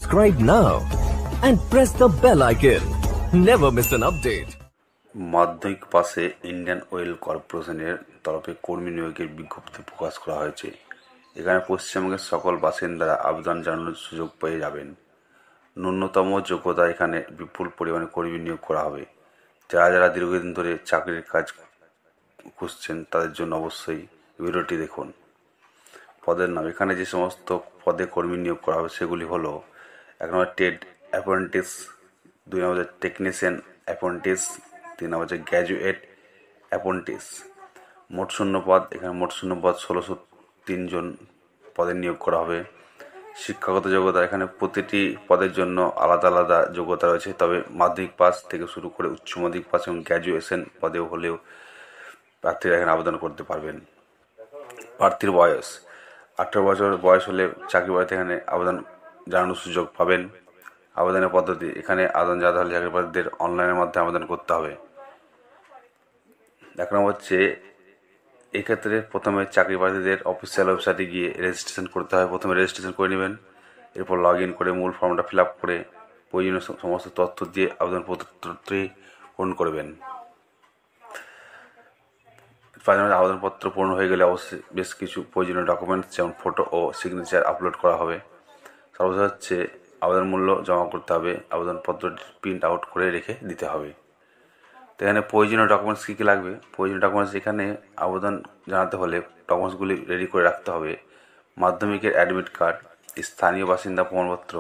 subscribe now and press the bell icon. Never miss an update. মাধ্যমিক পাশে Indian oil কর্পোরেশনের তরফে কর্মী নিয়োগের বিজ্ঞপ্তি প্রকাশ করা হয়েছে। এখানে পশ্চিমবঙ্গের সকল বাসিন্দারা আবেদন জানানোর সুযোগ পেয়ে যাবেন। ন্যূনতম যোগ্যতা এখানে বিপুল পরিমাণে কর্মী নিয়োগ করা হবে। যারা যারা দীর্ঘদিন ধরে চাকরির কাজ খুঁজছেন তাদের জন্য অবশ্যই ভিডিওটি দেখুন। পদের নাম, এখানে যে সমস্ত পদে কর্মী নিয়োগ করা হবে সেগুলি হলো: 1 নম্বর টেড অ্যাপ্রেন্টিস, 2 নম্বর টেকনিশিয়ান অ্যাপ্রেন্টিস, 3 নম্বর গ্র্যাজুয়েট অ্যাপ্রেন্টিস। মোট শূন্য পদ, এখানে মোট শূন্য পদ 1603 জন পদে নিয়োগ করা হবে। শিক্ষাগত যোগ্যতা, এখানে প্রতিটি পদের জন্য আলাদা আলাদা যোগ্যতা রয়েছে, তবে মাধ্যমিক পাস থেকে শুরু করে উচ্চ মাধ্যমিক পাস এবং গ্র্যাজুয়েশন পদেও হলেও প্রার্থীরা এখানে আবেদন করতে পারবেন। প্রার্থীর বয়স 18 বছর বয়স হলে চাকরি বাড়িতে এখানে আবেদন জানানোর সুযোগ পাবেন। আবেদনের পদ্ধতি, এখানে আবেদন জানাতে হলে চাকরি প্রার্থীদের অনলাইনের মাধ্যমে আবেদন করতে হবে। 1 নম্বর হচ্ছে, এক্ষেত্রে প্রথমে চাকরি প্রার্থীদের অফিসিয়াল ওয়েবসাইটে গিয়ে রেজিস্ট্রেশন করতে হবে। প্রথমে রেজিস্ট্রেশন করে নেবেন, এরপর লগ ইন করে মূল ফর্মটা ফিল আপ করে প্রয়োজনীয় সমস্ত তথ্য দিয়ে আবেদনপত্রটি পূরণ করবেন। আবেদনপত্র পূর্ণ হয়ে গেলে অবশ্যই বেশ কিছু প্রয়োজনীয় ডকুমেন্টস যেমন ফটো ও সিগনেচার আপলোড করা হবে। সর্বশেষ হচ্ছে আবেদন মূল্য জমা করতে হবে, আবেদনপত্রটি প্রিন্ট আউট করে রেখে দিতে হবে। তো এখানে প্রয়োজনীয় ডকুমেন্টস কী কী লাগবে? প্রয়োজনীয় ডকুমেন্টস, এখানে আবেদন জানাতে হলে ডকুমেন্টসগুলি রেডি করে রাখতে হবে: মাধ্যমিকের অ্যাডমিট কার্ড, স্থানীয় বাসিন্দা প্রমাণপত্র,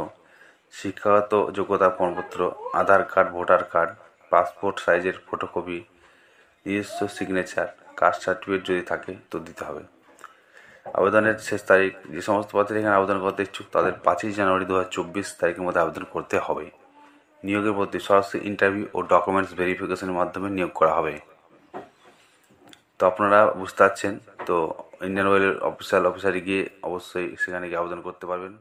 শিক্ষাগত যোগ্যতা প্রমাণপত্র, আধার কার্ড, ভোটার কার্ড, পাসপোর্ট সাইজের ফটোকপি, নিজস্ব সিগনেচার, কাস্ট সার্টিফিকেট যদি থাকে তো দিতে হবে। আবেদনের শেষ তারিখ, যে সমস্ত প্রার্থীরা এখানে আবেদন করতে ইচ্ছুক তাদের 5ই জানুয়ারি 2024 তারিখের মধ্যে আবেদন করতে হবে। নিয়োগের পদ্ধতি, সরাসরি ইন্টারভিউ ও ডকুমেন্টস ভেরিফিকেশনের মাধ্যমে নিয়োগ করা হবে। তো আপনারা বুঝতে পারছেন, তো ইন্ডিয়ান অয়েলের অফিসিয়াল অফিসারে গিয়ে অবশ্যই সেখানে গিয়ে আবেদন করতে পারবেন।